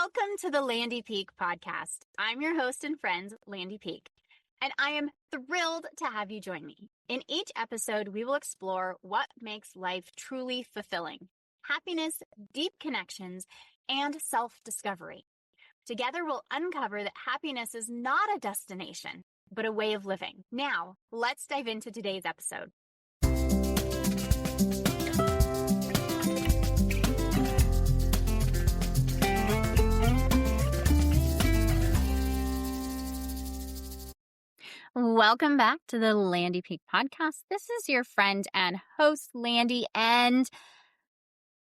Welcome to the Landy Peak podcast. I'm your host and friend, Landy Peak, and I am thrilled to have you join me. In each episode, we will explore what makes life truly fulfilling: happiness, deep connections, and self-discovery. Together, we'll uncover that happiness is not a destination, but a way of living. Now, let's dive into today's episode. Welcome back to the Landy Peak podcast. This is your friend and host, Landy, and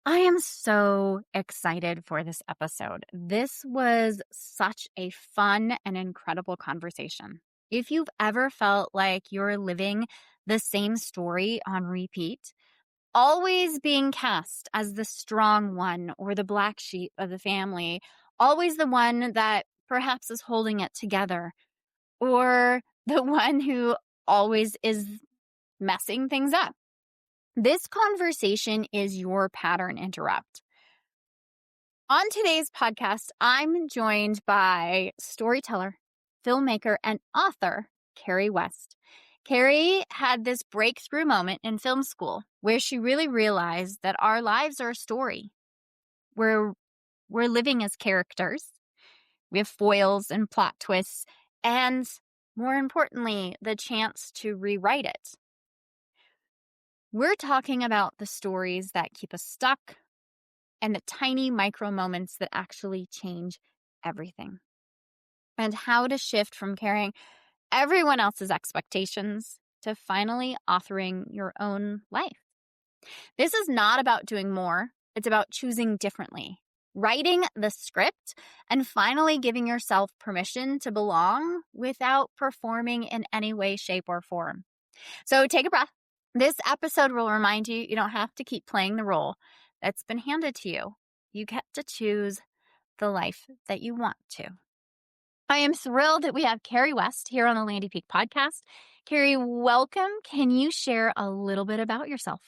I am so excited for this episode. This was such a fun and incredible conversation. If you've ever felt like you're living the same story on repeat, always being cast as the strong one or the black sheep of the family, always the one that perhaps is holding it together, or the one who always is messing things up, this conversation is your pattern interrupt. On today's podcast, I'm joined by storyteller, filmmaker, and author, Carrie West. Carrie had this breakthrough moment in film school where she really realized that our lives are a story. We're living as characters. We have foils and plot twists, and more importantly, the chance to rewrite it. We're talking about the stories that keep us stuck and the tiny micro moments that actually change everything, and how to shift from carrying everyone else's expectations to finally authoring your own life. This is not about doing more. It's about choosing differently, writing the script, and finally giving yourself permission to belong without performing in any way, shape, or form. So take a breath. This episode will remind you don't have to keep playing the role that's been handed to you. You get to choose the life that you want to. I am thrilled that we have Carrie West here on the Landy Peak podcast. Carrie, welcome. Can you share a little bit about yourself?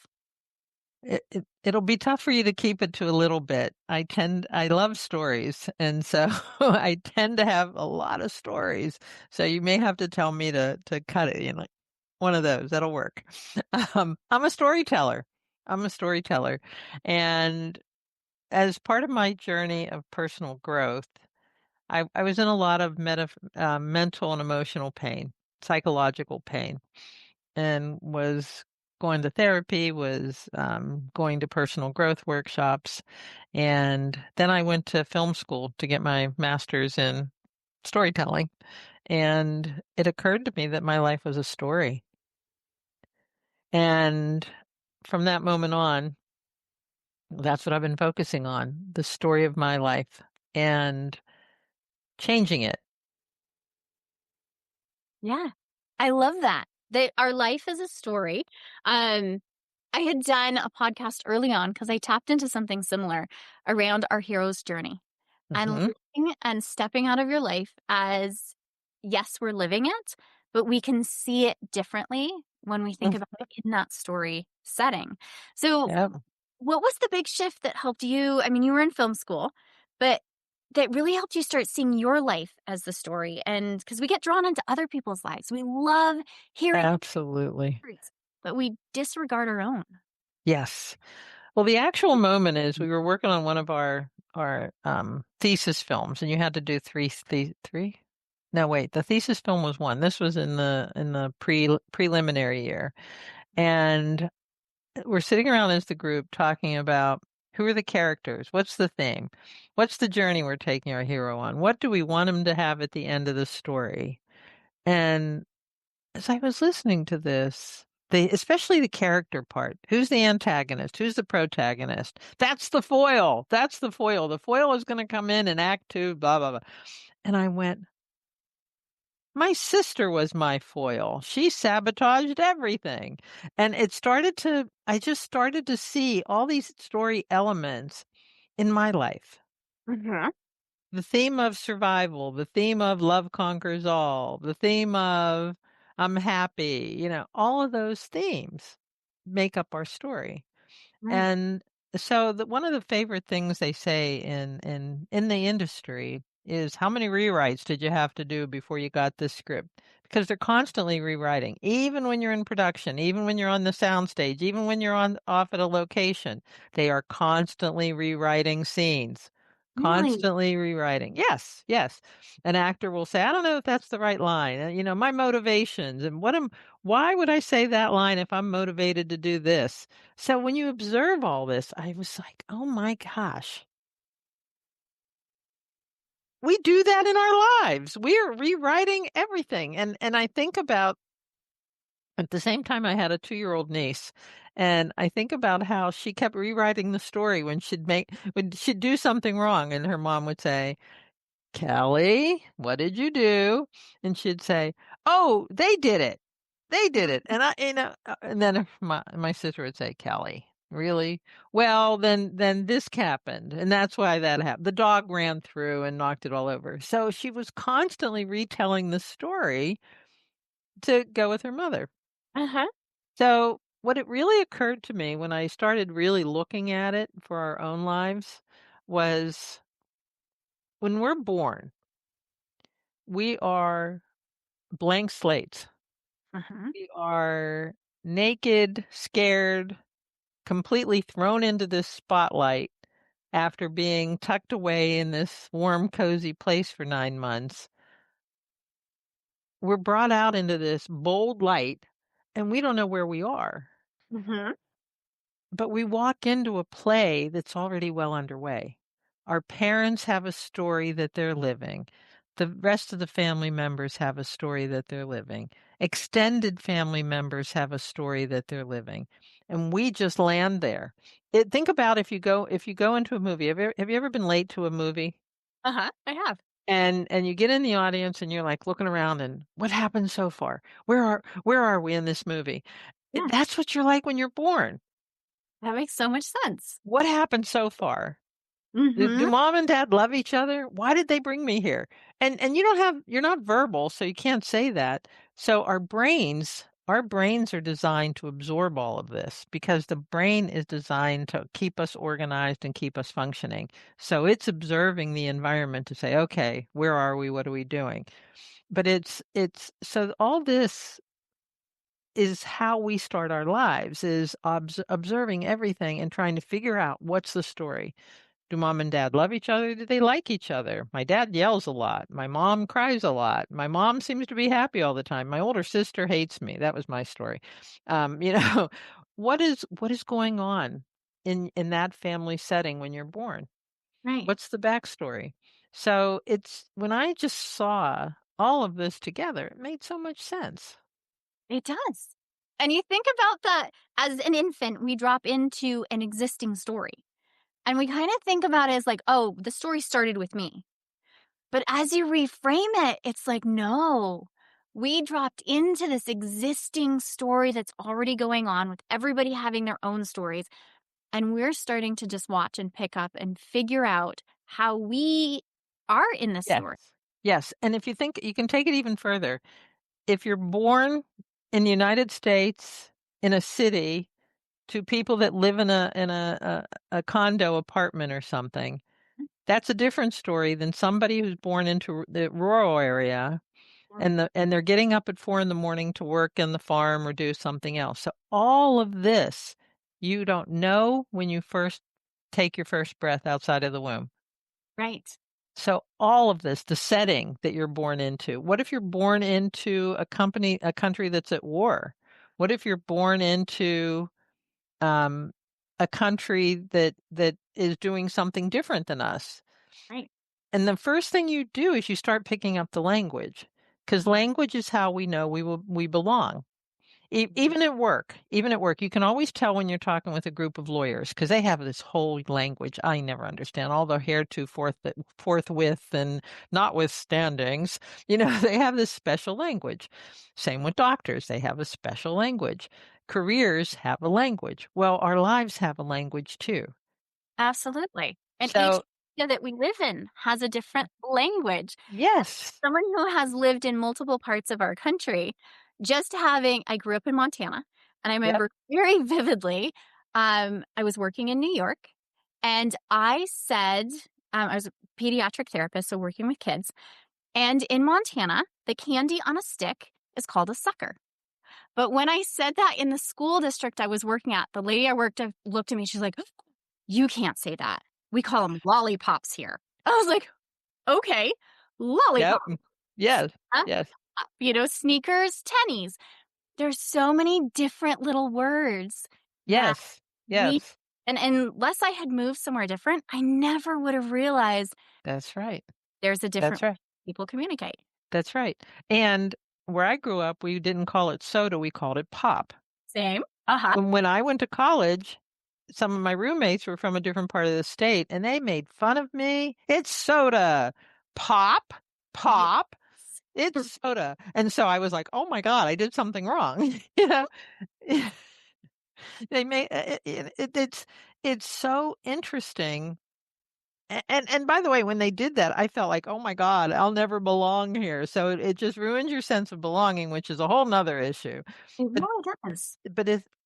It'll be tough for you to keep it to a little bit. I love stories, and so I tend to have a lot of stories. So you may have to tell me to cut it, like one of those. That'll work. I'm a storyteller. And as part of my journey of personal growth, I was in a lot of mental and emotional pain, psychological pain, and was going to therapy, was going to personal growth workshops. And then I went to film school to get my master's in storytelling. And it occurred to me that my life was a story. And from that moment on, that's what I've been focusing on, the story of my life and changing it. Yeah, I love that. Our life is a story. I had done a podcast early on because I tapped into something similar around our hero's journey and living and stepping out of your life as, yes, we're living it, but we can see it differently when we think about it in that story setting. So what was the big shift that helped you? I mean, you were in film school, but that really helped you start seeing your life as the story. And because we get drawn into other people's lives, we love hearing Absolutely. stories, but we disregard our own. Yes. Well, the actual moment is we were working on one of our thesis films, and you had to do three. No, wait. The thesis film was one. This was in the preliminary year, and we're sitting around as the group talking about who are the characters, what's the theme, what's the journey we're taking our hero on, what do we want him to have at the end of the story, and as I was listening to this, especially the character part, who's the antagonist, who's the protagonist, that's the foil. The foil is going to come in Act 2, blah, blah, blah. And I went, my sister was my foil. She sabotaged everything. And I just started to see all these story elements in my life. Mm-hmm. The theme of survival, the theme of love conquers all, the theme of I'm happy, all of those themes make up our story. Right. And So one of the favorite things they say in the industry is how many rewrites did you have to do before you got this script? Because they're constantly rewriting, even when you're in production, even when you're on the soundstage, even when you're on off at a location, they are constantly rewriting scenes. Really? Constantly rewriting. Yes, yes. An actor will say, I don't know if that's the right line. My motivations and why would I say that line if I'm motivated to do this? So when you observe all this, I was like, "Oh my gosh. We do that in our lives. We are rewriting everything." And I think about at the same time I had a 2-year-old niece, and I think about how she kept rewriting the story when she'd do something wrong, and her mom would say, "Kelly, what did you do?" And she'd say, "Oh, they did it. They did it." And then my sister would say, "Kelly, really? Well, then this happened, and that's why that happened. The dog ran through and knocked it all over." So she was constantly retelling the story to go with her mother. Uh-huh. So what it really occurred to me when I started really looking at it for our own lives was when we're born, we are blank slates. Uh-huh. We are naked, scared, completely thrown into this spotlight after being tucked away in this warm, cozy place for 9 months. We're brought out into this bold light, and we don't know where we are. Uh-huh. But we walk into a play that's already well underway. Our parents have a story that they're living. The rest of the family members have a story that they're living. Extended family members have a story that they're living. And we just land there. Think about if you go into a movie. Have you ever been late to a movie? Uh-huh. I have. And you get in the audience and you're like looking around and what happened so far? Where are we in this movie? Yeah. That's what you're like when you're born. That makes so much sense. What happened so far? Do Mhm. mom and dad love each other? Why did they bring me here? And you're not verbal, so you can't say that. So our brains are designed to absorb all of this because the brain is designed to keep us organized and keep us functioning. So it's observing the environment to say, okay, where are we? What are we doing? But it's so all this is how we start our lives is observing everything and trying to figure out what's the story. Do mom and dad love each other? Do they like each other? My dad yells a lot. My mom cries a lot. My mom seems to be happy all the time. My older sister hates me. That was my story. You know, what is going on in that family setting when you're born? Right. What's the backstory? So it's when I just saw all of this together, it made so much sense. It does. And you think about that as an infant, we drop into an existing story. And we kind of think about it as like, oh, the story started with me. But as you reframe it, it's like, no, we dropped into this existing story that's already going on with everybody having their own stories. And we're starting to just watch and pick up and figure out how we are in this Yes. story. Yes. And if you think you can take it even further, if you're born in the United States in a city to people that live in a condo apartment or something, that's a different story than somebody who's born into the rural area and they're getting up at 4 in the morning to work in the farm or do something else. So all of this you don't know when you first take your first breath outside of the womb. Right. So all of this, the setting that you're born into. What if you're born into a country that's at war? What if you're born into um, a country that is doing something different than us? Right. And the first thing you do is you start picking up the language, because language is how we know we belong. Even at work, you can always tell when you're talking with a group of lawyers because they have this whole language I never understand. All the forthwith and notwithstandings. They have this special language. Same with doctors; they have a special language. Careers have a language. Well, our lives have a language too. Absolutely. And each So, area that we live in has a different language. yes, Someone who has lived in multiple parts of our country, I grew up in Montana, and I yep, remember very vividly I was working in New York, and I said, I was a pediatric therapist, so working with kids. And in Montana, the candy on a stick is called a sucker. But when I said that in the school district I was working at, the lady I worked at looked at me. She's like, "You can't say that. We call them lollipops here." I was like, "Okay, Yep. lollipop." Yes. Uh, Yes. sneakers, tennies. There's so many different little words that Yes. we Yes. and unless I had moved somewhere different, I never would have realized That's right. there's a That's different way right. people communicate. That's right. And where I grew up, we didn't call it soda, we called it pop. Same. Uh-huh. When I went to college, some of my roommates were from a different part of the state and they made fun of me. It's soda. Pop, Yes. pop. It's soda. And so I was like, "Oh my God, I did something wrong." You know, they made it's so interesting. And by the way, when they did that, I felt like, "Oh my God, I'll never belong here." So it just ruins your sense of belonging, which is a whole nother issue. It But really does.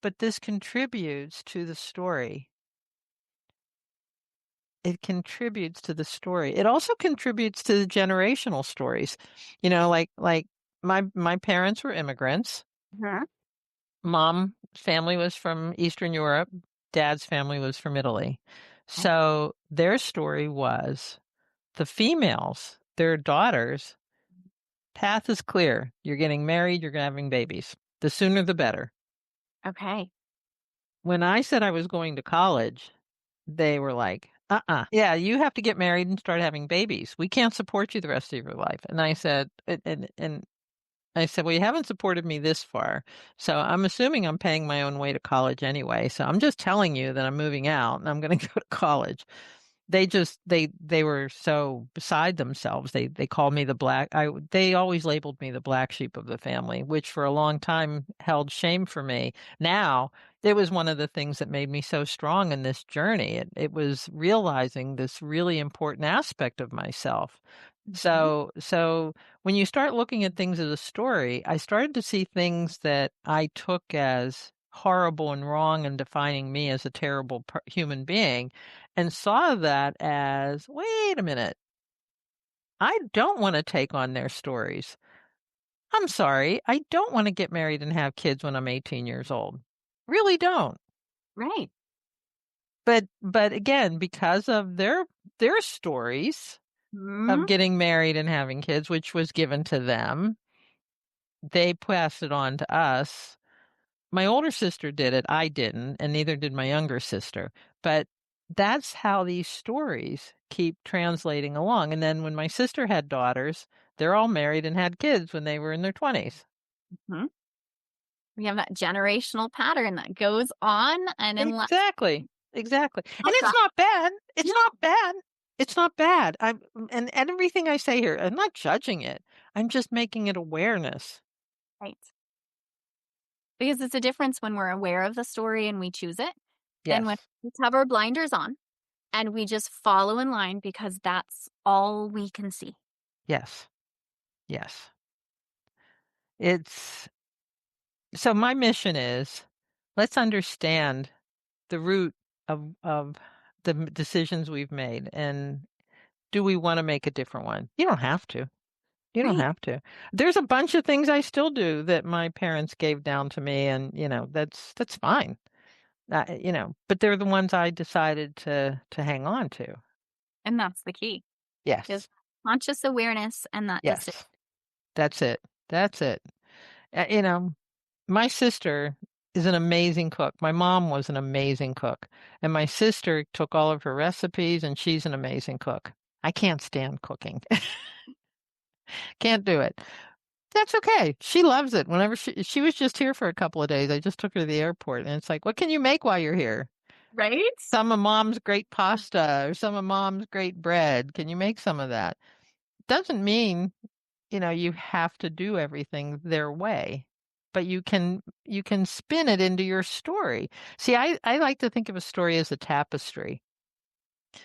but this contributes to the story. It contributes to the story. It also contributes to the generational stories. You know, like my parents were immigrants. Mhm. Mom family was from Eastern Europe. Dad's family was from Italy. Okay. So their story was the females, their daughters, path is clear. You're getting married, you're having babies. The sooner the better. Okay. When I said I was going to college, they were like, yeah, you have to get married and start having babies. We can't support you the rest of your life. And I said, and I said, well, you haven't supported me this far. So I'm assuming I'm paying my own way to college anyway. So I'm just telling you that I'm moving out and I'm going to go to college. They were so beside themselves. They called me the they always labeled me the black sheep of the family, which for a long time held shame for me. Now it was one of the things that made me so strong in this journey. It was realizing this really important aspect of myself. Mhm. So when you start looking at things as a story, I started to see things that I took as horrible and wrong and defining me as a terrible human being and saw that as, wait a minute, I don't want to take on their stories. I'm sorry, I don't want to get married and have kids when I'm 18 years old. Really don't. Right. But again, because of their stories of Mhm. getting married and having kids, which was given to them, they passed it on to us. My older sister did it, I didn't, and neither did my younger sister. But that's how these stories keep translating along. And then when my sister had daughters, they're all married and had kids when they were in their 20s. Mhm. We have that generational pattern that goes on, and unless Exactly. Exactly. And not it's that, not bad. It's no, not bad. It's not bad. And everything I say here, I'm not judging it. I'm just making it awareness. right. Because it's a difference when we're aware of the story and we choose it, than when Yes. we have our blinders on and we just follow in line because that's all we can see. Yes. Yes. It's so my mission is let's understand the root of the decisions we've made and do we want to make a different one? You don't have to. You don't Right. have to. There's a bunch of things I still do that my parents gave down to me and that's fine. But they're the ones I decided to hang on to. And that's the key is Yes. conscious awareness and that decision. Yes. That's it. That's it. Uh, you know, My sister is an amazing cook. My mom was an amazing cook. And my sister took all of her recipes and she's an amazing cook. I can't stand cooking. Can't do it. That's okay. She loves it. Whenever she was just here for a couple of days, I just took her to the airport and it's like, what can you make while you're here? Right? Some of mom's great pasta or some of mom's great bread. Can you make some of that? Doesn't mean you have to do everything their way, but you can spin it into your story. See, I like to think of a story as a tapestry,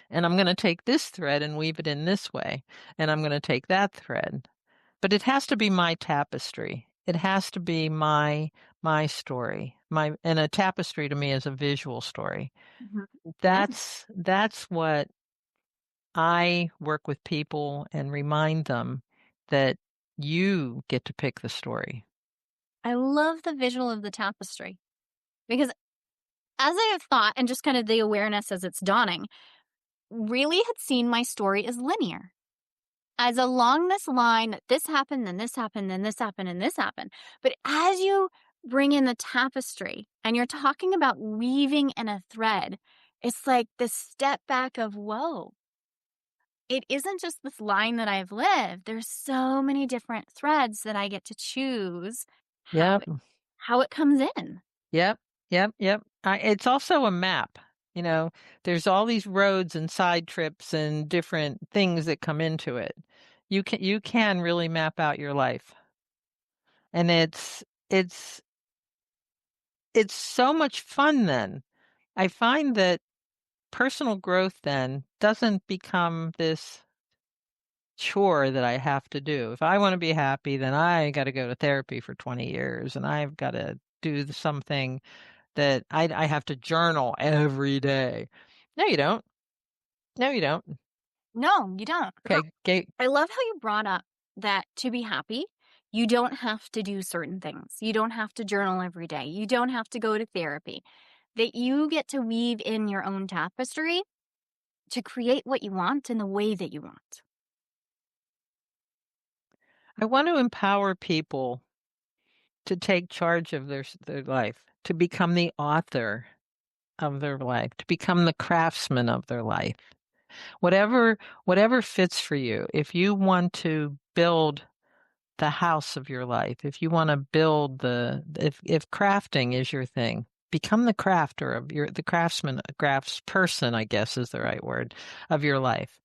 and I'm going to take this thread and weave it in this way, and I'm going to take that thread, but it has to be my tapestry. It has to be my my story. And a tapestry to me is a visual story. Mhm. Yeah. That's what I work with people and remind them that you get to pick the story. I love the visual of the tapestry because as I have thought and just kind of the awareness as it's dawning, really had seen my story as linear. As along this line that this happened, then this happened, then this happened, and this happened. But as you bring in the tapestry and you're talking about weaving in a thread, it's like this step back of, whoa, it isn't just this line that I've lived. There's so many different threads that I get to choose how Yep. it comes in. Yep. Yep. Yep. It's also a map. You know, there's all these roads and side trips and different things that come into it. You can really map out your life. And it's it's so much fun then. I find that personal growth then doesn't become this chore that I have to do. If I want to be happy, then I got to go to therapy for 20 years and I've got to do something that I have to journal every day. No, you don't. No, you don't. No, you don't. Okay. I love how you brought up that to be happy, you don't have to do certain things. You don't have to journal every day. You don't have to go to therapy. That you get to weave in your own tapestry to create what you want in the way that you want. I want to empower people to take charge of their life, to become the author of their life, to become the craftsman of their life. Whatever fits for you. If you want to build the house of your life, if you want to build if crafting is your thing, become the crafter of the craftsman, craftsperson, I guess is the right word, of your life.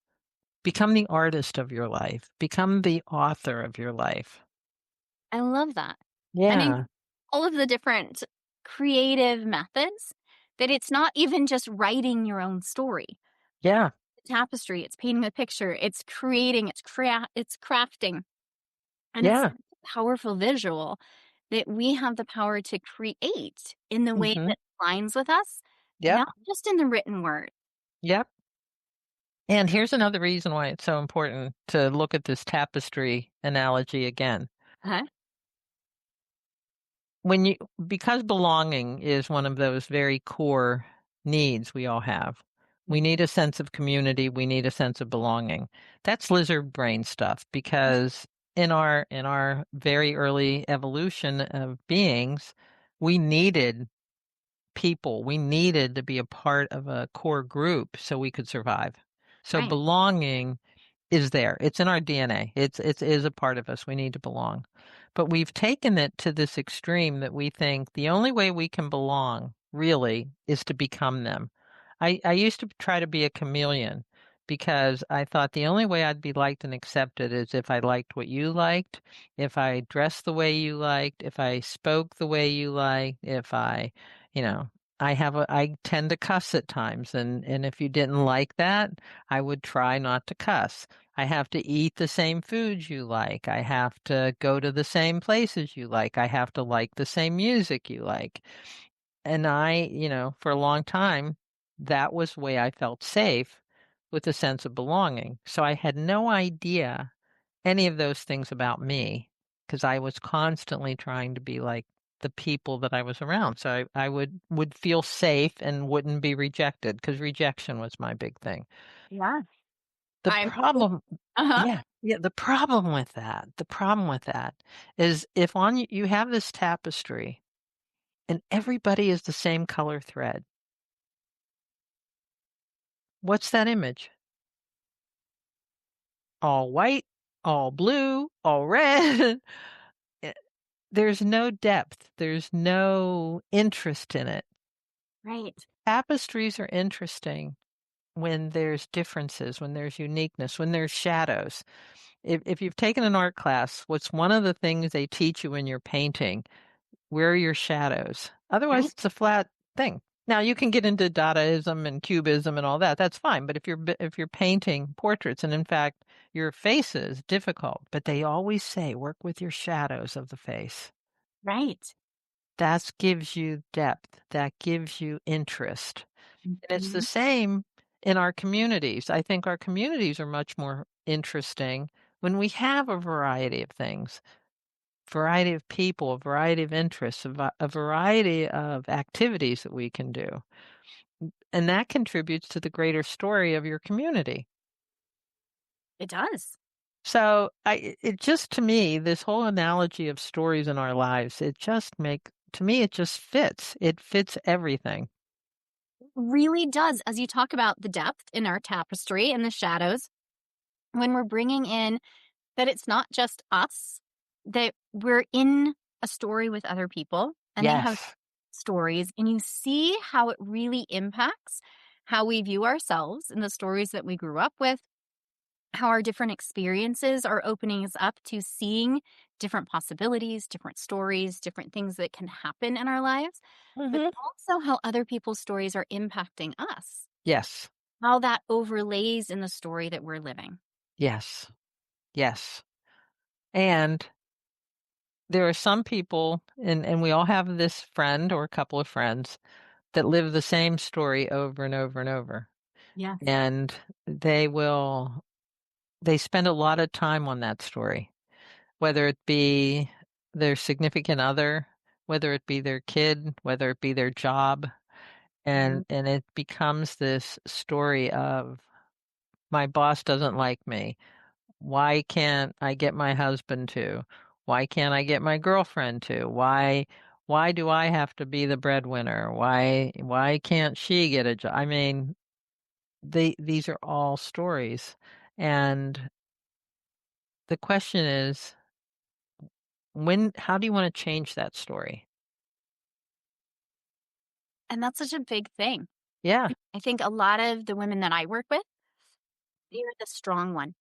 Become the artist of your life. Become the author of your life. I love that. And in Yeah. all of the different creative methods, that it's not even just writing your own story. Yeah. Tapestry, it's painting a picture, it's creating, it's crafting. And it's Yeah. such a powerful visual that we have the power to create in the way Mhm. that aligns with us, Yep. not just in the written word. Yep. And here's another reason why it's so important to look at this tapestry analogy again. Uh-huh. When you Because belonging is one of those very core needs we all have. We need a sense of community, we need a sense of belonging. That's lizard brain stuff because in our very early evolution of beings, we needed people. We needed to be a part of a core group so we could survive. So Right. belonging is there. It's in our DNA. It is a part of us. We need to belong. But we've taken it to this extreme that we think the only way we can belong really is to become them. I used to try to be a chameleon because I thought the only way I'd be liked and accepted is if I liked what you liked, if I dressed the way you liked, if I spoke the way you liked, if I, you know, I tend to cuss at times and if you didn't like that, I would try not to cuss. I have to eat the same foods you like. I have to go to the same places you like. I have to like the same music you like. And for a long time, that was the way I felt safe with a sense of belonging. So I had no idea any of those things about me because I was constantly trying to be like the people that I was around. So I would feel safe and wouldn't be rejected because rejection was my big thing. Yeah. The I'm problem uh-huh. Yeah, yeah, the problem with that is if you have this tapestry and everybody is the same color thread, what's that image? All white, all blue, all red. Eh, There's no depth, there's no interest in it. Right. Tapestries are interesting when there's differences, when there's uniqueness, when there's shadows. If you've taken an art class, what's one of the things they teach you when you're painting? Where are your shadows? Otherwise, Right. it's a flat thing. Now you can get into Dadaism and Cubism and all that. That's fine. But if you're painting portraits, and in fact your face is difficult, but they always say work with your shadows of the face. Right. that gives you depth, that gives you interest. And it's the Mhm. same in our communities. I think our communities are much more interesting when we have a variety of things, variety of people, a variety of interests, a variety of activities that we can do. And that contributes to the greater story of your community. It does. So it just, to me, this whole analogy of stories in our lives, to me, it just fits. It fits everything. Really does. As you talk about the depth in our tapestry and the shadows, when we're bringing in that it's not just us, that we're in a story with other people and they have Yes. stories, and you see how it really impacts how we view ourselves and the stories that we grew up with, how our different experiences are opening us up to seeing different possibilities, different stories, different things that can happen in our lives, but Hmm. also how other people's stories are impacting us, Yes. how that overlays in the story that we're living. Yes. Yes. And there are some people, and we all have this friend or a couple of friends that live the same story over and over and over. Yes. And they spend a lot of time on that story, whether it be their significant other, whether it be their kid, whether it be their job. Mhm. And it becomes this story of, my boss doesn't like me. Why can't I get my husband to? Why can't I get my girlfriend to? Why do I have to be the breadwinner? Why can't she get a job? I mean, these are all stories. And the question is, how do you want to change that story? And that's such a big thing. Yeah. I think a lot of the women that I work with, they're the strong one.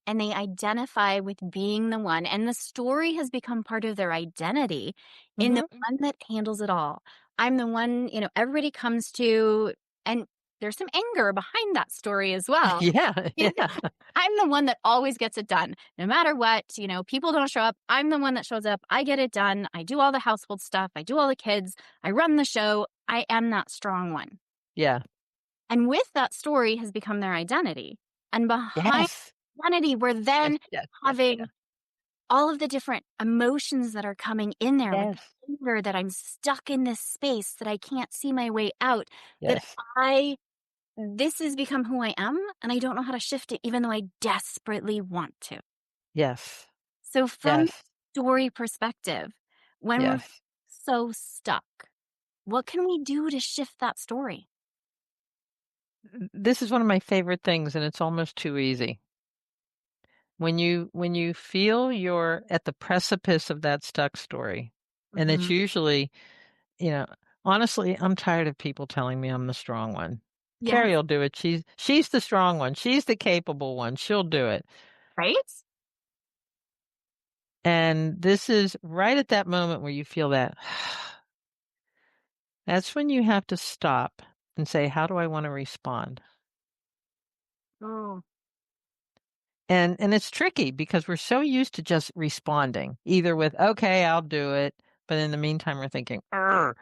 And they identify with being the one. And the story has become part of their identity in the Hmm. one that handles it all. I'm the one, everybody comes to, and there's some anger behind that story as well. Yeah. Yeah. I'm the one that always gets it done. No matter what, people don't show up. I'm the one that shows up. I get it done. I do all the household stuff. I do all the kids. I run the show. I am that strong one. Yeah. And with that story has become their identity. And behind Yes. identity, we're Yes. then Yes. Yes. having Yes. all of the different emotions that are coming in there, like the Yes. anger that I'm stuck in this space, that I can't see my way out, that Yes. this has become who I am, and I don't know how to shift it, even though I desperately want to. Yes. So, from Yes. story perspective, when we're Yes. so stuck, what can we do to shift that story? This is one of my favorite things, and it's almost too easy. When you feel you're at the precipice of that stuck story, and it's Mhm. usually, you know, honestly, I'm tired of people telling me I'm the strong one. Carrie Yes. will do it. She's the strong one. She's the capable one. She'll do it. Right? And this is right at that moment where you feel that. That's when you have to stop and say, how do I want to respond? Oh, And it's tricky because we're so used to just responding, either with, okay, I'll do it. But in the meantime, we're thinking, "Arr,"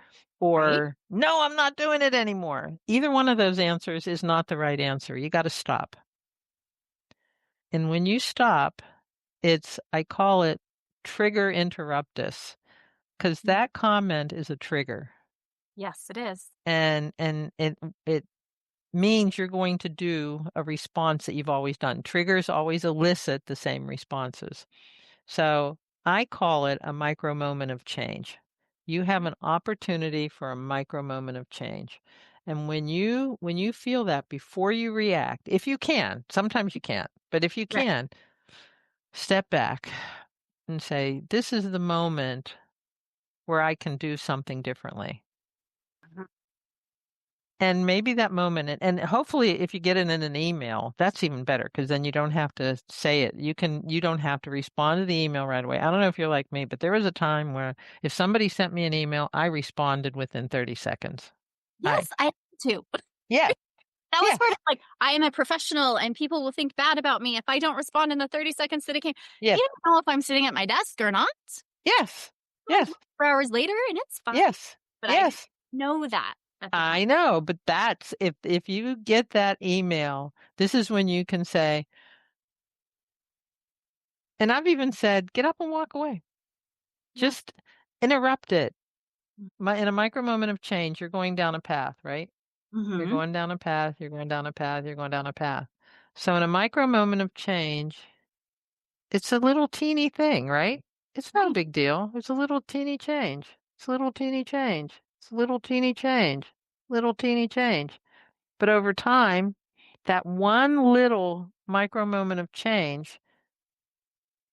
right? or no, I'm not doing it anymore. Either one of those answers is not the right answer. You got to stop. And when you stop, I call it trigger interruptus, because Mm. that comment is a trigger. Yes, it is. And it means you're going to do a response that you've always done. Triggers always elicit the same responses. So I call it a micro moment of change. You have an opportunity for a micro moment of change. And when you feel that, before you react, if you can, sometimes you can't, but if you Right. can, step back and say, this is the moment where I can do something differently. Mhm. And maybe that moment, and hopefully if you get it in an email, that's even better, because then you don't have to say it. You don't have to respond to the email right away. I don't know if you're like me, but there was a time where if somebody sent me an email, I responded within 30 seconons. I Yes, I have to. Yeah. That was part Yes. of, like, I am a professional and people will think bad about me if I don't respond in the 30 seconds that it came. Yeah. You don't know if I'm sitting at my desk or not. Yes. Yes. 4 hours later, and it's fine. Yes. But I didn't Yes. know that at the time. I know, but that's if you get that email, this is when you can say, and I've even said, get up and walk away. Yeah. Just interrupt it. In a micro moment of change, you're going down a path, right? You're Mm-hmm. going down a path, you're going down a path, you're going down a path. So in a micro moment of change, it's a little teeny thing, right? It's not a Right. big deal. It's a little teeny change. It's a little teeny change. It's a little teeny change. Little teeny change. But over time, that one little micro moment of change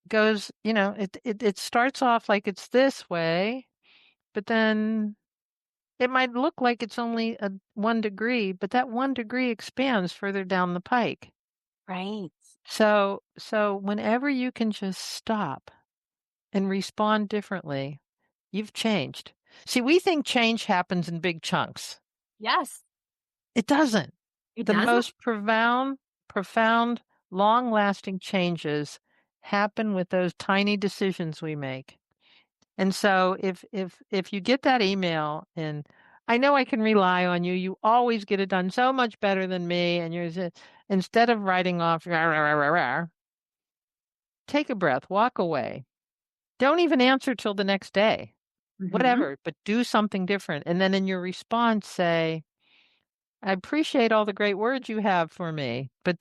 goes, it starts off like it's this way, but then it might look like it's only a 1 degree, but that 1 degree expands further down the pike. Right. So whenever you can just stop and respond differently, you've changed. See, we think change happens in big chunks. Yes. It doesn't. It The doesn't. most profound, long-lasting changes happen with those tiny decisions we make. And so if you get that email and I know I can rely on you, you always get it done so much better than me, and instead of writing off, rah, rah, rah, rah, rah, take a breath, walk away. Don't even answer till the next day. Mm-hmm. Whatever, but do something different. And then in your response say, I appreciate all the great words you have for me, but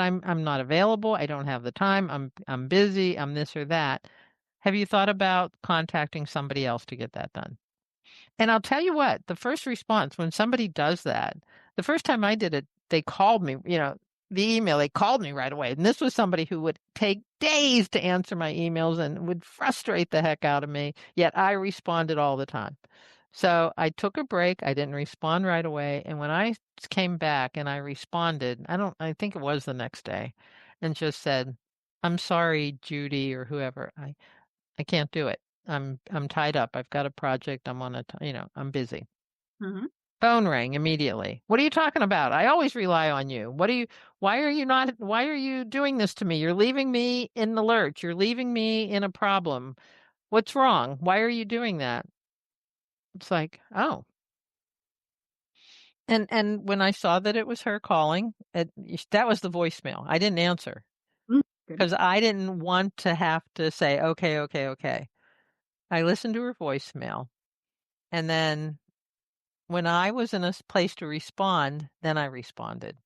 I'm not available. I don't have the time. I'm busy. I'm this or that. Have you thought about contacting somebody else to get that done? And I'll tell you what, the first response when somebody does that, the first time I did it, they called me, the email, they called me right away. And this was somebody who would take days to answer my emails and would frustrate the heck out of me, yet I responded all the time. So I took a break. I didn't respond right away. And when I came back and I responded, I think it was the next day, and just said, I'm sorry, Judy or whoever. I can't do it. I'm tied up. I've got a project. I'm busy. Mm-hmm. Phone rang immediately. What are you talking about? I always rely on you. Why are you doing this to me? You're leaving me in the lurch. You're leaving me in a problem. What's wrong? Why are you doing that? It's like, oh. And when I saw that it was her calling, that was the voicemail. I didn't answer Good. because I didn't want to have to say, okay, okay, okay. I listened to her voicemail. And then when I was in a place to respond, then I responded.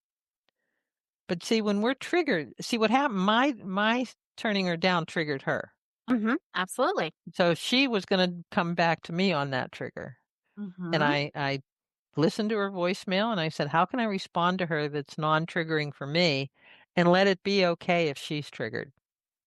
But see, when we're triggered, see what happened? My turning her down triggered her. Mm-hmm. Absolutely. So she was going to come back to me on that trigger. And Mm-hmm. I listened to her voicemail and I said, how can I respond to her that's non-triggering for me and let it be okay if she's triggered?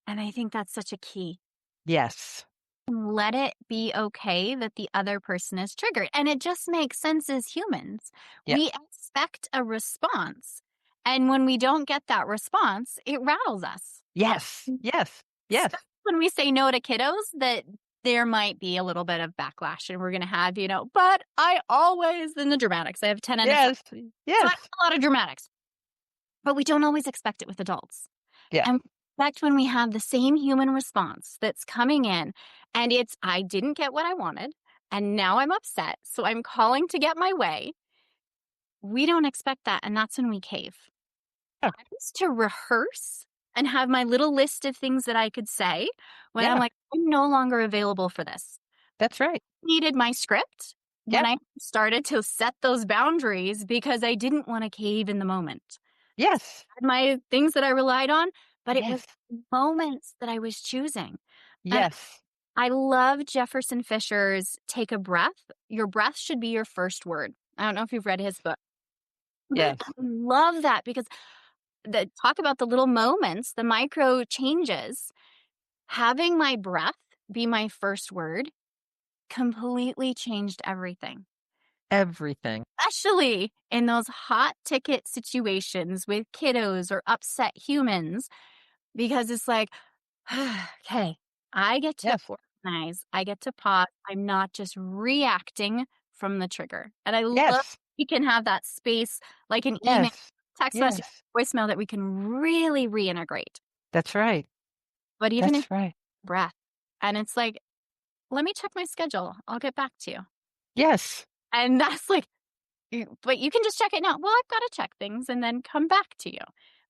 And I think that's such a key. Yes. Let it be okay that the other person is triggered. And it just makes sense as humans. Yeah. We expect a response. And when we don't get that response, it rattles us. Yes. Yes. Yes. Especially when we say no to kiddos, that there might be a little bit of backlash and we're going to have, but I always, in the dramatics, I have 10 and a 7. Yes. So I have Yes. a lot of dramatics, but we don't always expect it with adults. Yeah. And we expect when we have the same human response that's coming in and it's, I didn't get what I wanted and now I'm upset. So I'm calling to get my way. We don't expect that. And that's when we cave. Yeah. I used to rehearse and have my little list of things that I could say when I'm Yeah. like, I'm no longer available for this. That's right. Needed my script when Yep. I started to set those boundaries because I didn't want to cave in the moment. Yes. Had my things that I relied on, but it was Yes. moments that I was choosing. And Yes. I love Jefferson Fisher's Take a Breath. Your breath should be your first word. I don't know if you've read his book, but Yes. I love that because talk about the little moments, the micro changes. Having my breath be my first word completely changed everything, Everything. especially in those hot ticket situations with kiddos or upset humans, because it's like, okay, I get to Yes. organize, I get to pause. I'm not just reacting from the trigger. And I love Yes. we can have that space like an email, Yes. text message, Yes. voicemail that we can really reintegrate. That's right. But even if That's right. breath, and it's like let me check my schedule. I'll get back to you. Yes. And that's like, but you can just check it now. Well, I've got to check things and then come back to you.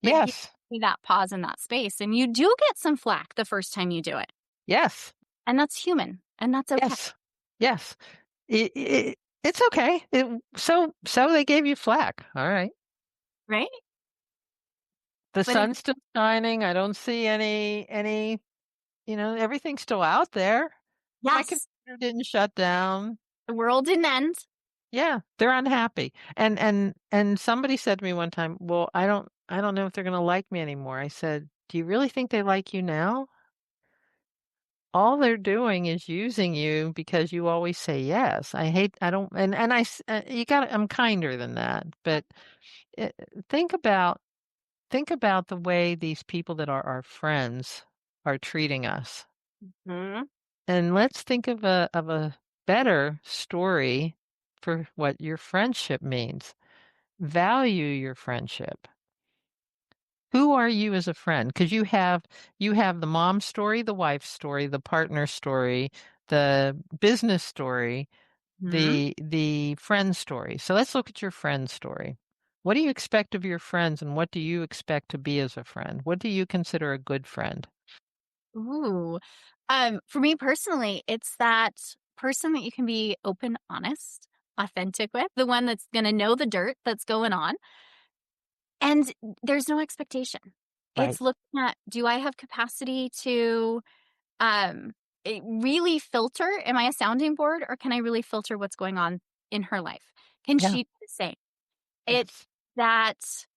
But give Yes. me that pause and that space. And you do get some flack the first time you do it. Yes. And that's human. And that's okay. Yes. Yes. It's okay. So they gave you flack. All right. Right. The But sun's still shining. I don't see everything's still out there. My yes, computer didn't shut down. the world didn't end. Yeah, they're unhappy. And somebody said to me one time, "Well, I don't know if they're going to like me anymore." I said, "Do you really think they like you now? All they're doing is using you because you always say yes." I don't, and you got, I'm kinder than that, but uh, think about, think about the way these people that are our friends are treating us. Mhm. And let's think of a better story for what your friendship means. Value your friendship. Who are you as a friend? Because you have the mom story, the wife story, the partner story, the business story, Mhm. the friend story. So let's look at your friend story. What do you expect of your friends, and what do you expect to be as a friend? What do you consider a good friend? Ooh. For me personally, it's that person that you can be open, honest, authentic with, the one that's going to know the dirt that's going on. And there's no expectation. Right. It's looking at, do I have capacity to um really filter? Am I a sounding board, or can I really filter what's going on in her life? Can Yeah. she do the same? It's Yes. that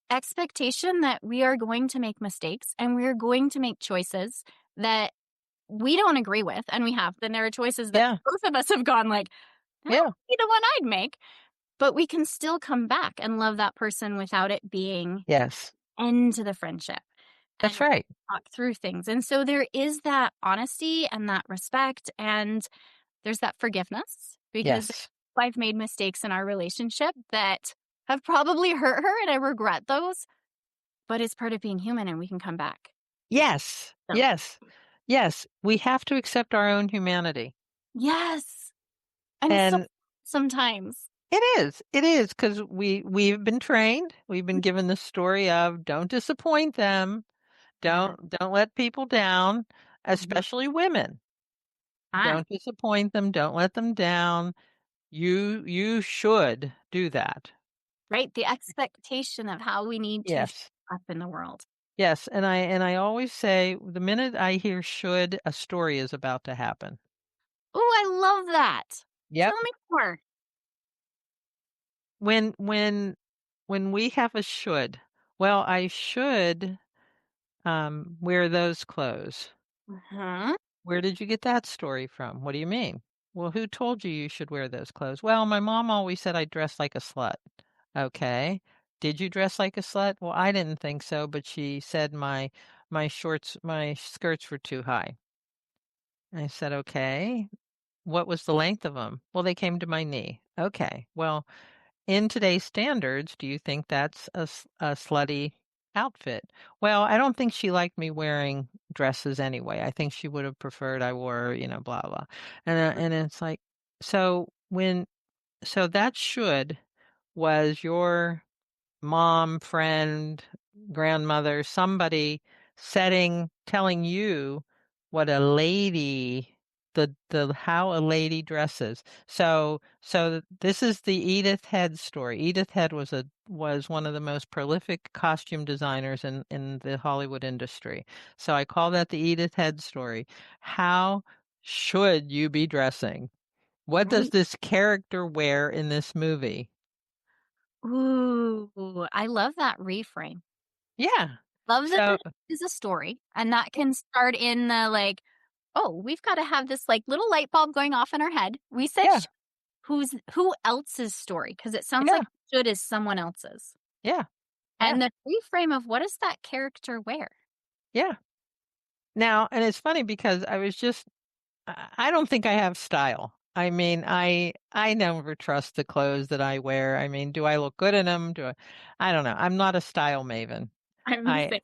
expectation that we are going to make mistakes and we're going to make choices that we don't agree with, and we have. Then there are choices that Yeah. both of us have gone like, that Yeah. would be the one I'd make. But we can still come back and love that person without it being Yes. end to the friendship That's and right. talk through things. And so there is that honesty and that respect, and there's that forgiveness, because Yes. I've made mistakes in our relationship that have probably hurt her, and I regret those, but it's part of being human and we can come back. Yes. So, Yes. Yes. We have to accept our own humanity. yes. And it's so And sometimes. it is. It is because we've been trained. We've been given the story of don't disappoint them. Yeah. Don't let people down, Mhm. especially women. Ah, Don't disappoint them. Don't let them down. You should do that. right. The expectation of how we need to show Yes. up in the world. Yes. And I always say the minute I hear should, a story is about to happen. Oh, I love that. Yep. Tell me more. When we have a should, well, I should wear those clothes. Mhm. Where did you get that story from? What do you mean? Well, who told you you should wear those clothes? Well, my mom always said I dress like a slut. Okay. Did you dress like a slut? Well, I didn't think so, but she said my skirts were too high. I said, okay. What was the length of them? Well, they came to my knee. Okay. Well, in today's standards, do you think that's a slutty outfit? Well, I don't think she liked me wearing dresses anyway. I think she would have preferred I wore, blah blah. And it's like, so when so that should was your mom, friend, grandmother, somebody telling you what a lady, the how a lady dresses. So this is the Edith Head story. Edith Head was one of the most prolific costume designers in the Hollywood industry. So I call that the Edith Head story. How should you be dressing? What does Right. this character wear in this movie? Ooh, I love that reframe. Yeah. Love that there So is a story, and that can start in the like, oh, we've got to have this like little light bulb going off in our head. We said yeah, who else's story? Because it sounds yeah, like should is someone else's. yeah, yeah, And the reframe of what does that character wear? yeah. Now, and it's funny because I don't think I have style. I mean, I never trust the clothes that I wear. I mean, do I look good in them? I don't know. I'm not a style maven. I'm the I same.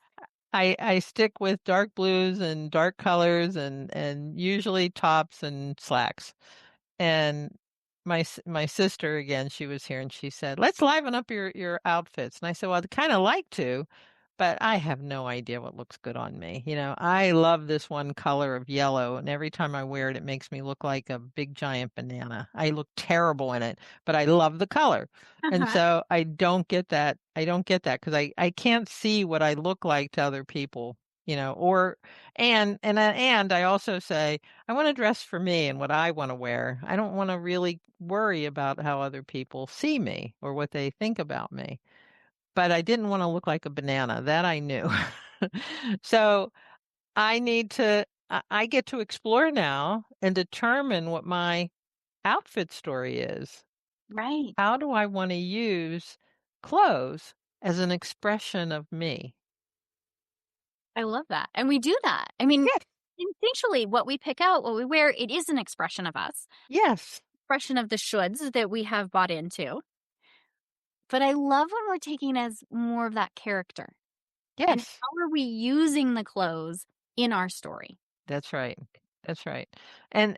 I stick with dark blues and dark colors and usually tops and slacks. And my sister again, she was here and she said, "Let's liven up your outfits." And I said, "Well, I'd kind of like to, but I have no idea what looks good on me. I love this one color of yellow, and every time I wear it, it makes me look like a big giant banana. I look terrible in it, but I love the color." And Uh-huh. so I don't get that. I don't get that because I can't see what I look like to other people, or and I also say I want to dress for me and what I want to wear. I don't want to really worry about how other people see me or what they think about me. But I didn't want to look like a banana. That I knew. So I get to explore now and determine what my outfit story is. Right. How do I want to use clothes as an expression of me? I love that. And we do that. I mean, Yes, instinctually, what we pick out, what we wear, it is an expression of us, yes, expression of the shoulds that we have bought into. But I love when we're taking as more of that character. And yes. how are we using the clothes in our story? That's right. That's right. And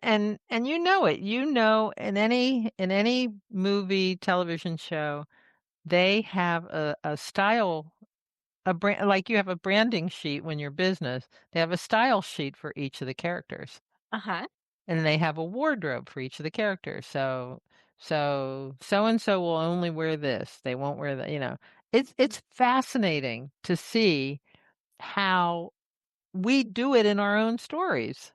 you know it. You know in any movie, television show, they have a style, a brand, like you have a branding sheet when you're business. They have a style sheet for each of the characters. Uh-huh. And they have a wardrobe for each of the characters. So and so will only wear this. They won't wear that. It's fascinating to see how we do it in our own stories.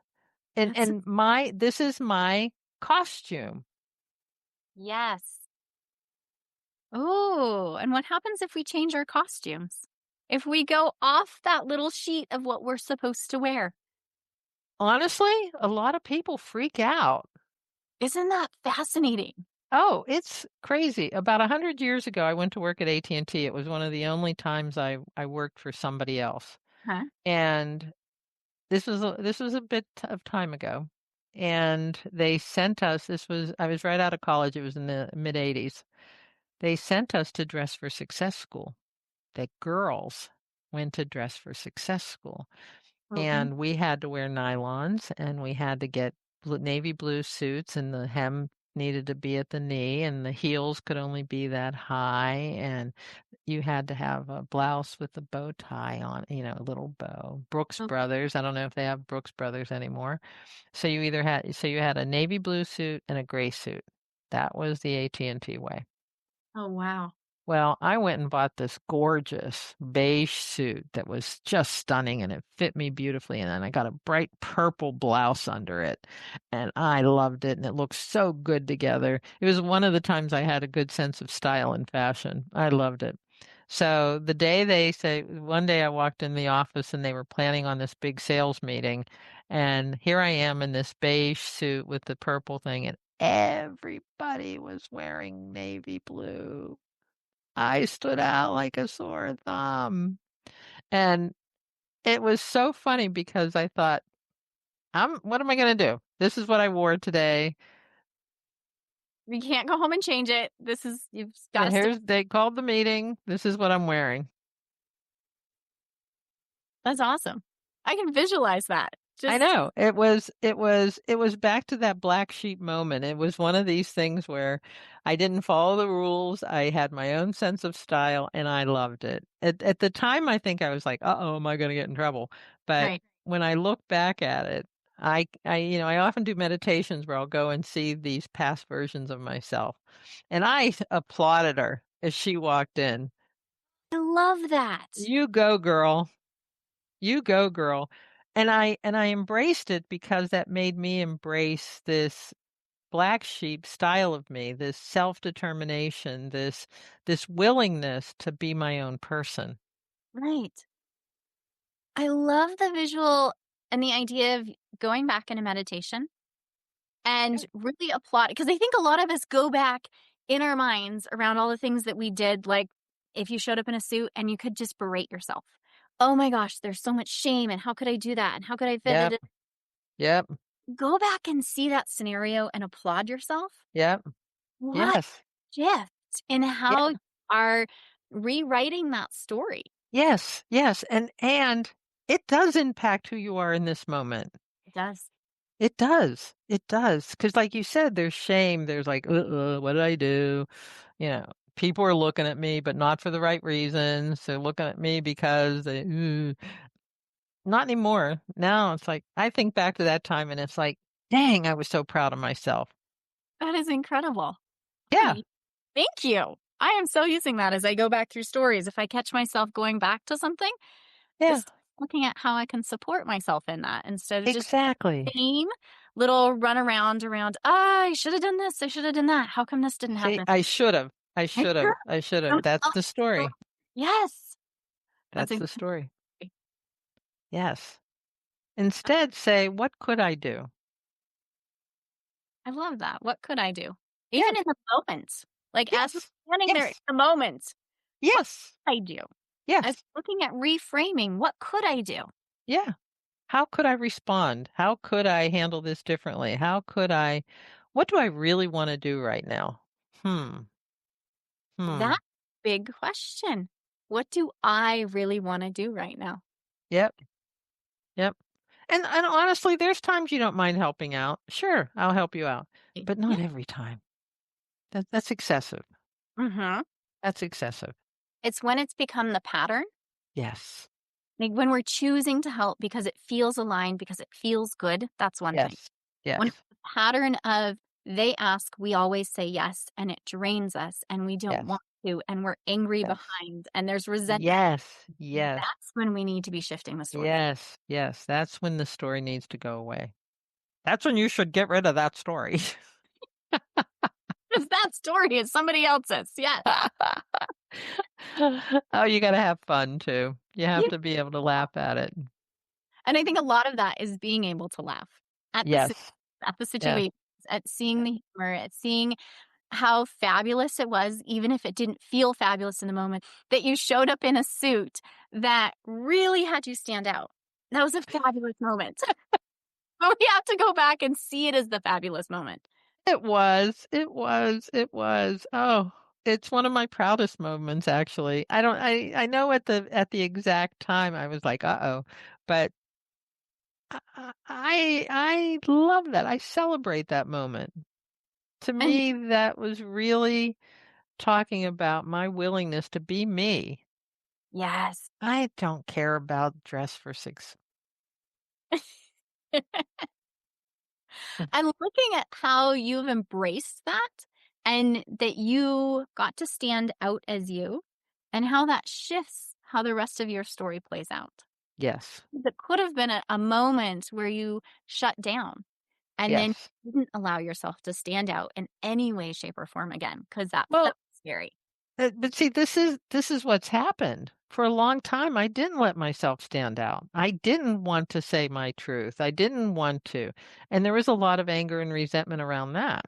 And That's and my this is my costume. yes. Oh, and what happens if we change our costumes? If we go off that little sheet of what we're supposed to wear? Honestly, a lot of people freak out. Isn't that fascinating? Oh, it's crazy. About 100 years ago, I went to work at AT&T. It was one of the only times I worked for somebody else. Huh? And this was a bit of time ago. And they sent us, I was right out of college. It was in the mid 80s. They sent us to Dress for Success school. That girls went to Dress for Success school. Oh, And we had to wear nylons and we had to get navy blue suits, and the hem needed to be at the knee and the heels could only be that high, and you had to have a blouse with a bow tie on, a little bow. Brooks oh, Brothers, I don't know if they have Brooks Brothers anymore. So you had a navy blue suit and a gray suit. That was the AT&T way. oh, wow. Well, I went and bought this gorgeous beige suit that was just stunning and it fit me beautifully. And then I got a bright purple blouse under it and I loved it and it looked so good together. It was one of the times I had a good sense of style and fashion. I loved it. So one day I walked in the office and they were planning on this big sales meeting. And here I am in this beige suit with the purple thing and everybody was wearing navy blue. I stood out like a sore thumb. And it was so funny because I thought, what am I going to do? This is what I wore today. We can't go home and change it. You've got to stick. They called the meeting. This is what I'm wearing. That's awesome. I can visualize that. I Just know. It was back to that black sheep moment. It was one of these things where I didn't follow the rules. I had my own sense of style and I loved it. At the time I think I was like, "Uh-oh, am I going to get in trouble?" But right. when I look back at it, I often do meditations where I'll go and see these past versions of myself. And I applauded her as she walked in. I love that. You go, girl. You go, girl. And I embraced it because that made me embrace this black sheep style of me, this self-determination, this willingness to be my own person. Right. I love the visual and the idea of going back in a meditation and really applaud because I think a lot of us go back in our minds around all the things that we did, like if you showed up in a suit and you could just berate yourself. Oh my gosh, there's so much shame and how could I do that? And how could I fit it Yep, in? yep, Go back and see that scenario and applaud yourself. yep, What yes, shift in yeah, how you are rewriting that story? Yes, yes, and it does impact who you are in this moment. It does. It does, because like you said, there's shame, there's like, what did I do?" You know, people are looking at me, but not for the right reasons. They're looking at me because they not anymore. Now it's like, I think back to that time and it's like, "Dang, I was so proud of myself." That is incredible. Yeah, Thank you. I am so using that as I go back through stories. If I catch myself going back to something, yeah, just looking at how I can support myself in that instead of just exactly. same little run around, "Ah, I should have done this, I should have done that. How come this didn't See, happen?" I should've. I I should've. sure I should've. don't That's tell the myself. story. Yes, that's That's the exactly. story. Yes. Instead, say, "What could I do?" I love that. What could I do? Yeah. Even in the moment, like, as we're Yes. standing there in Yes. the moment, what Yes. could I do? As Yes. looking at reframing, what could I do? Yeah. How could I respond? How could I handle this differently? What do I really wanna do right now? Hmm. Hmm. That big question. What do I really wanna do right now? Yep. Yep. And honestly, there's times you don't mind helping out. Sure, I'll help you out, but Yeah. not every time. That's excessive. Mhm. That's excessive. It's when it's become the pattern, Yes. like, when we're choosing to help because it feels aligned, because it feels good, that's one thing. Yes. When it's Yes. the pattern of they ask, we always say yes, and it drains us, and we don't Yes. want to, and we're angry Yes. behind, and there's resentment, Yes. Yes. that's when we need to be shifting the story. Yes. Yes. That's when the story needs to go away. That's when you should get rid of that story. 'Cause that story is somebody else's, yes. Oh, you gotta have fun too. You have Yeah. to be able to laugh at it. And I think a lot of that is being able to laugh at the Yes. at the Yes. situation, at seeing the humor, at seeing how fabulous it was, even if it didn't feel fabulous in the moment, that you showed up in a suit that really had you stand out. That was a fabulous moment. But we have to go back and see it as the fabulous moment. It was. It was. It was. Oh, it's one of my proudest moments, actually. I know at the exact time I was like, "Uh-oh," but I love that. I celebrate that moment. To And me, that was really talking about my willingness to be me. yes. I don't care about dress for six. And looking at how you've embraced that and that you got to stand out as you and how that shifts how the rest of your story plays out. Yes. It could have been a moment where you shut down and then Yes. didn't allow yourself to stand out in any way, shape, or form again because that Well, felt scary. but see, this is what's happened. For a long time, I didn't let myself stand out. I didn't want to say my truth. I didn't want to. And there was a lot of anger and resentment around that.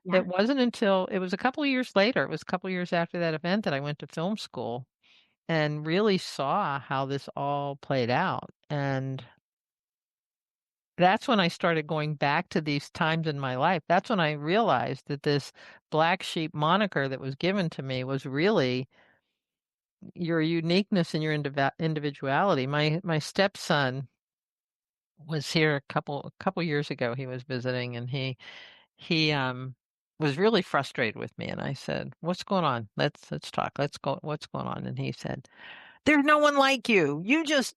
Yeah. It wasn't until it was a couple of years later, it was a couple of years after that event that I went to film school and really saw how this all played out. And that's when I started going back to these times in my life. That's when I realized that this black sheep moniker that was given to me was really your uniqueness and your individuality. My stepson was here a couple years ago. He was visiting, and he was really frustrated with me. And I said, "What's going on? Let's talk. Let's go. What's going on?" And he said, "There's no one like you. You just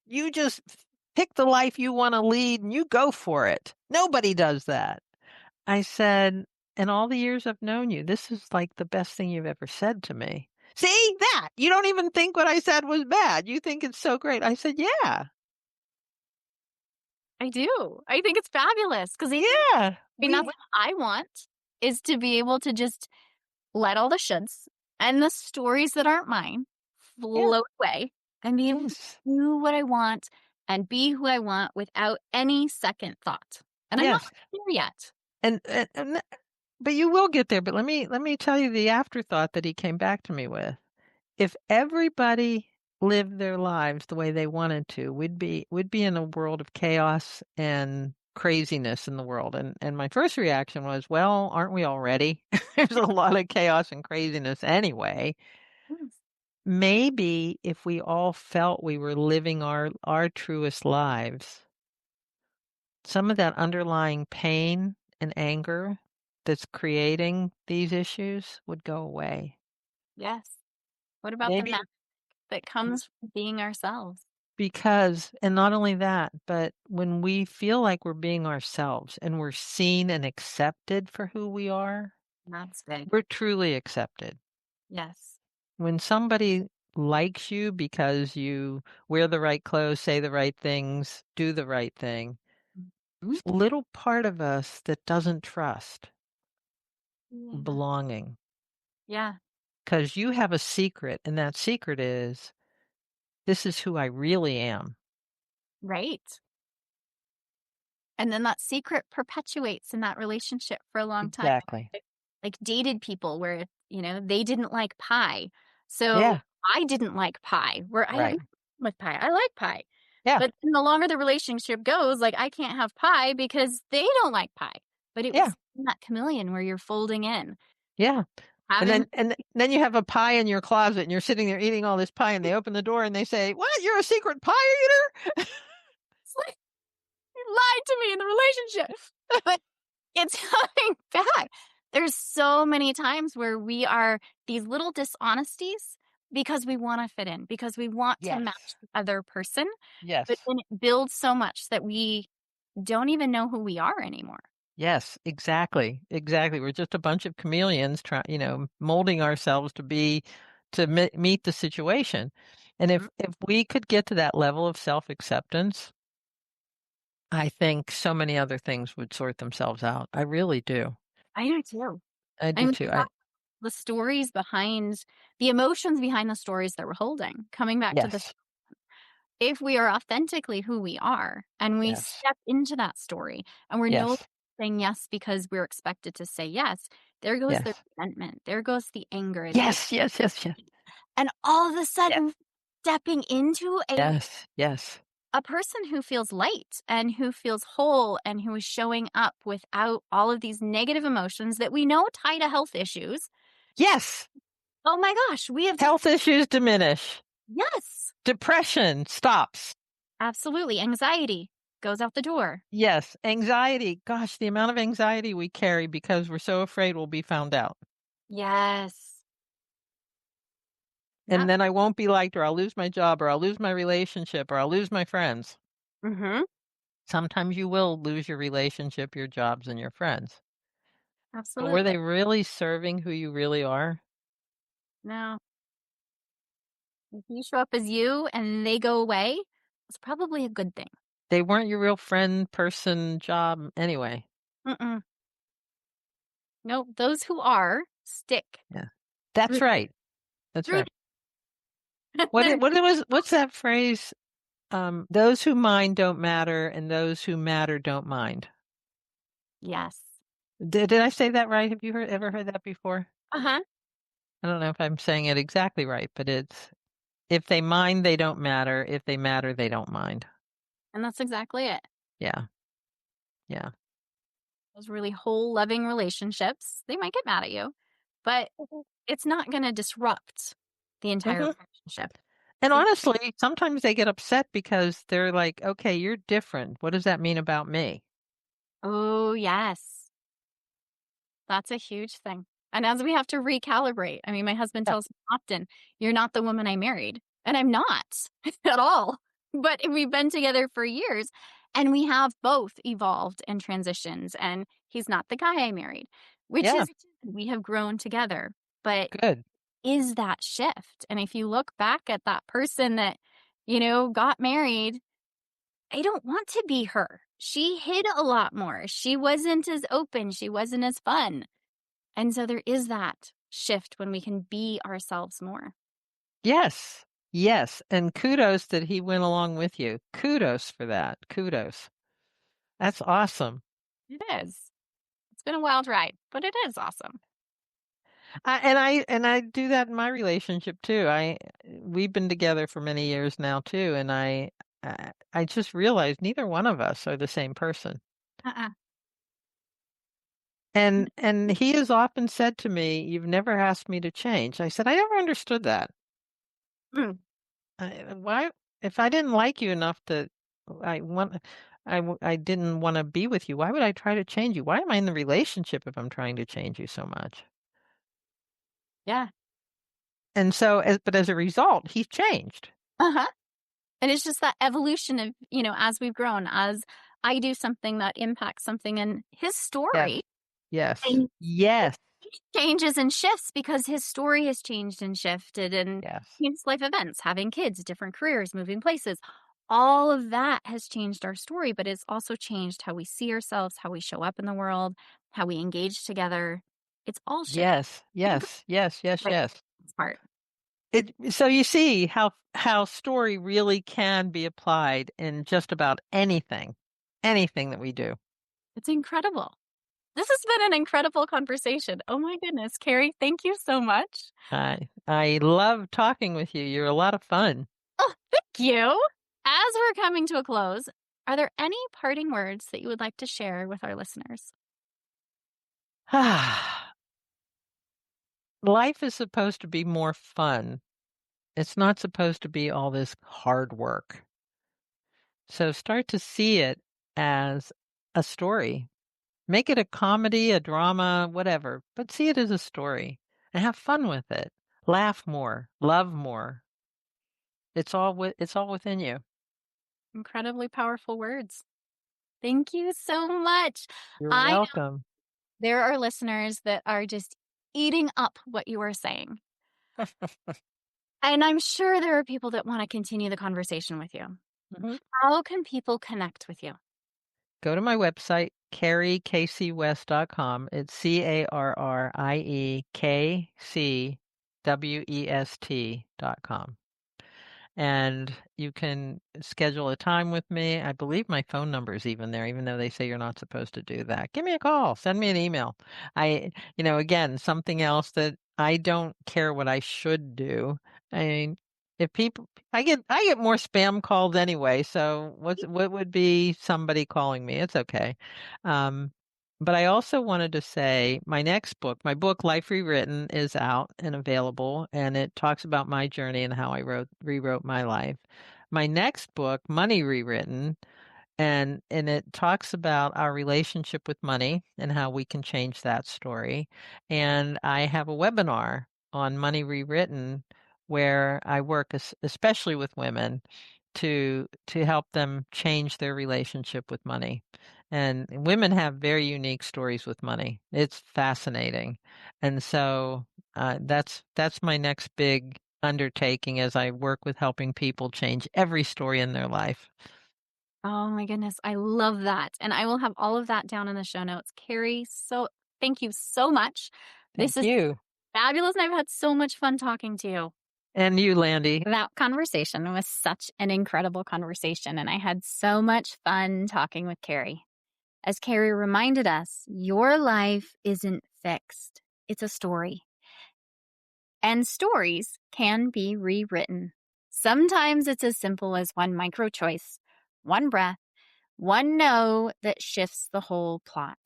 pick the life you want to lead, and you go for it. Nobody does that." I said, "In all the years I've known you, this is like the best thing you've ever said to me." "See that? You don't even think what I said was bad. You think it's so great." I said, "Yeah. I do. I think it's fabulous because I Yeah. mean, that's what I want is to be able to just let all the shoulds and the stories that aren't mine Yeah. float away and be able to Yes. do what I want and be who I want without any second thought. And I'm not Yes. there yet. And but you will get there, but let me tell you the afterthought that he came back to me with. If everybody lived their lives the way they wanted to, we'd be in a world of chaos and craziness in the world. And my first reaction was, well, aren't we already? There's a lot of chaos and craziness anyway. Yes. maybe if we all felt we were living our truest lives, some of that underlying pain and anger that's creating these issues would go away. Yes. What about the Maybe magic that comes from being ourselves? because, and not only that, but when we feel like we're being ourselves and we're seen and accepted for who we are, That's big. we're truly accepted. Yes. When somebody likes you because you wear the right clothes, say the right things, do the right thing, Mhm. a little part of us that doesn't trust Yeah. belonging. Yeah. Because you have a secret, and that secret is, this is who I really am. Right. And then that secret perpetuates in that relationship for a long time. Exactly. Like dated people where, they didn't like pie. So Yeah. I didn't like pie, where I have Right. nothing with pie. I like pie. Yeah. But then the longer the relationship goes, like I can't have pie because they don't like pie. But it Yeah. was that chameleon where you're folding in, Yeah. And having then and then you have a pie in your closet and you're sitting there eating all this pie and they open the door and they say, "What? You're a secret pie eater?" it's like you lied to me in the relationship. But it's coming back. There's so many times where we are these little dishonesties because we want to fit in, because we want to Yes. match the other person, but Yes. then it builds so much that we don't even know who we are anymore. Yes, exactly. Exactly. We're just a bunch of chameleons trying, molding ourselves to meet the situation. And Mhm. if we could get to that level of self-acceptance, I think so many other things would sort themselves out. I really do. I do too. I I do mean, too. I the stories behind the emotions behind the stories that we're holding, coming back to this, Yes. if we are authentically who we are and we Yes. step into that story and we're no longer Yes. saying yes because we're expected to say yes, there goes the Yes. resentment, there goes the anger, Yes. Yes. Yes. Yes. and all of a Yes. sudden stepping into Yes. Yes. a person who feels light and who feels whole and who is showing up without all of these negative emotions that we know tie to health issues. Yes. Oh my gosh, we have just Health issues diminish. yes, Depression stops. absolutely. Anxiety goes out the door. Yes. Anxiety. Gosh, the amount of anxiety we carry because we're so afraid we'll be found out. Yes. And Yep. then I won't be liked, or I'll lose my job, or I'll lose my relationship, or I'll lose my friends. Mhm. Sometimes you will lose your relationship, your jobs, and your friends. But were Absolutely. they really serving who you really are? Now, if you show up as you and they go away, it's probably a good thing. They weren't your real friend, person, job anyway. Mm-mm. Nope. Those who are stick Yeah. That's through right. That's through. right. What's that phrase? Those who mind don't matter, and those who matter don't mind. Yes. Did I say that right? Have you ever heard that before? Uh huh. I don't know if I'm saying it exactly right, but it's if they mind, they don't matter. If they matter, they don't mind. And that's exactly it. Yeah. Yeah. Those really whole, loving relationships, they might get mad at you, but it's not going to disrupt the entire Hmm. relationship. And It, honestly, sometimes they get upset because they're like, okay, you're different. What does that mean about me? oh, yes. That's a huge thing. And as we have to recalibrate, I mean, my husband Yeah. tells me often, you're not the woman I married. And I'm not at all. But we've been together for years and we have both evolved and transitions. And he's not the guy I married, which Yeah. is, we have grown together. But Good. is that shift? And if you look back at that person that, got married, I don't want to be her. She hid a lot more. She wasn't as open. She wasn't as fun. And so there is that shift when we can be ourselves more. Yes. Yes. And kudos that he went along with you. Kudos for that. Kudos. That's awesome. It is. It's been a wild ride, but it is awesome. And I do that in my relationship too. We've been together for many years now too, and I just realized neither one of us are the same person. Uh-uh. And he has often said to me, "You've never asked me to change." I said, "I never understood that." Mm. Why, if I didn't like you enough to, I want, I didn't want to be with you, why would I try to change you? Why am I in the relationship if I'm trying to change you so much? Yeah. And so, but as a result, he's changed. Uh-huh. And it's just that evolution of, as we've grown, as I do something that impacts something in his Yes. story, Yes. and it Yes. changes and shifts because his story has changed and shifted and Yes. his life events, having kids, different careers, moving places. All of that has changed our story, but it's also changed how we see ourselves, how we show up in the world, how we engage together. It's all shifted. Yes. Yes. Yes. Yes. Right. Yes. This part. So you see how story really can be applied in just about anything that we do. It's incredible. This has been an incredible conversation. Oh my goodness, Carrie, thank you so much. I love talking with you. You're a lot of fun. Oh, thank you. As we're coming to a close, are there any parting words that you would like to share with our listeners? Life is supposed to be more fun. It's not supposed to be all this hard work. So start to see it as a story. Make it a comedy, a drama, whatever, but see it as a story and have fun with it. Laugh more, love more. It's all within you. Incredibly powerful words. Thank you so much. You're I know welcome. there are listeners that are just eating up what you are saying. And I'm sure there are people that want to continue the conversation with you. Mhm. How can people connect with you? Go to my website, carriekcwest.com. It's CarrieKCWEST.com. And you can schedule a time with me. I believe my phone number is even there, even though they say you're not supposed to do that. Give me a call, send me an email. Again, something else that I don't care what I should do. I mean, if people, I get more spam calls anyway. So what would be somebody calling me? It's okay. Um, but I also wanted to say my next book, my book Life Rewritten, is out and available, and it talks about my journey and how I rewrote my life. My next book, Money Rewritten, and it talks about our relationship with money and how we can change that story. And I have a webinar on Money Rewritten where I work especially with women to help them change their relationship with money. And women have very unique stories with money. It's fascinating. And so that's my next big undertaking as I work with helping people change every story in their life. Oh my goodness, I love that. And I will have all of that down in the show notes. Carrie, so thank you so much. This Thank is you. fabulous, and I've had so much fun talking to you. And you, Landy. That conversation was such an incredible conversation, and I had so much fun talking with Carrie. As Carrie reminded us, your life isn't fixed, it's a story. And stories can be rewritten. Sometimes it's as simple as one micro choice, one breath, one no that shifts the whole plot.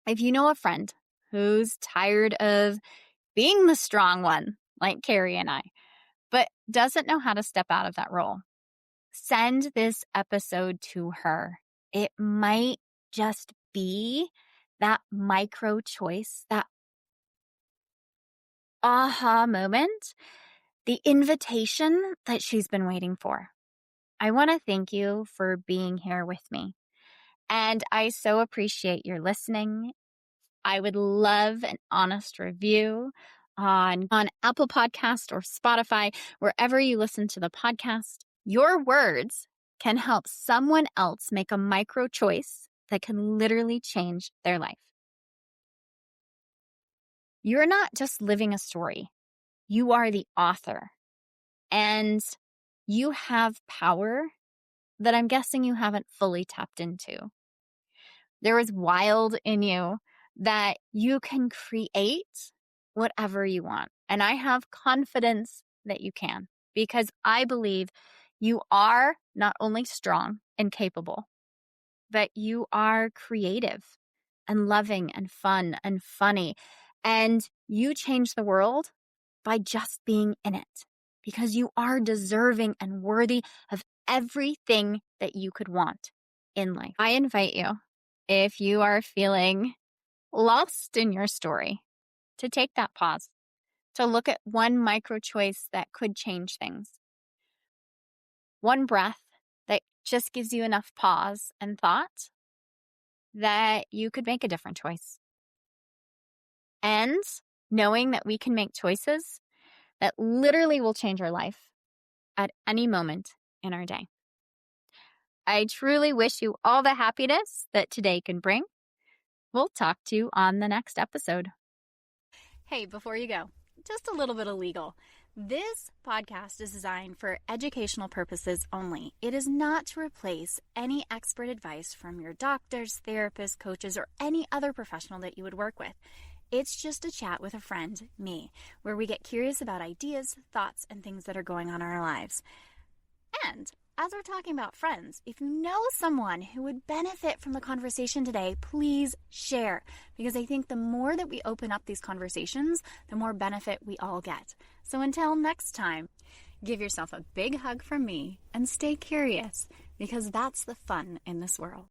If you know a friend who's tired of being the strong one, like Carrie and I, but doesn't know how to step out of that role, send this episode to her. It might just be that micro choice, that aha moment, the invitation that she's been waiting for. I want to thank you for being here with me. And I so appreciate your listening. I would love an honest review on Apple Podcast or Spotify, wherever you listen to the podcast. Your words can help someone else make a micro choice that can literally change their life. You're not just living a story. You are the author, and you have power that I'm guessing you haven't fully tapped into. There is wild in you that you can create whatever you want. And I have confidence that you can, because I believe you are not only strong and capable, but you are creative and loving and fun and funny. And you change the world by just being in it, because you are deserving and worthy of everything that you could want in life. I invite you, if you are feeling lost in your story, to take that pause, to look at one micro choice that could change things. One breath that just gives you enough pause and thought that you could make a different choice. And knowing that we can make choices that literally will change our life at any moment in our day. I truly wish you all the happiness that today can bring. We'll talk to you on the next episode. Hey, before you go, just a little bit of legal. This podcast is designed for educational purposes only. It is not to replace any expert advice from your doctors, therapists, coaches, or any other professional that you would work with. It's just a chat with a friend, me, where we get curious about ideas, thoughts, and things that are going on in our lives. And as we're talking about friends, if you know someone who would benefit from the conversation today, please share. Because I think the more that we open up these conversations, the more benefit we all get. So until next time, give yourself a big hug from me and stay curious, because that's the fun in this world.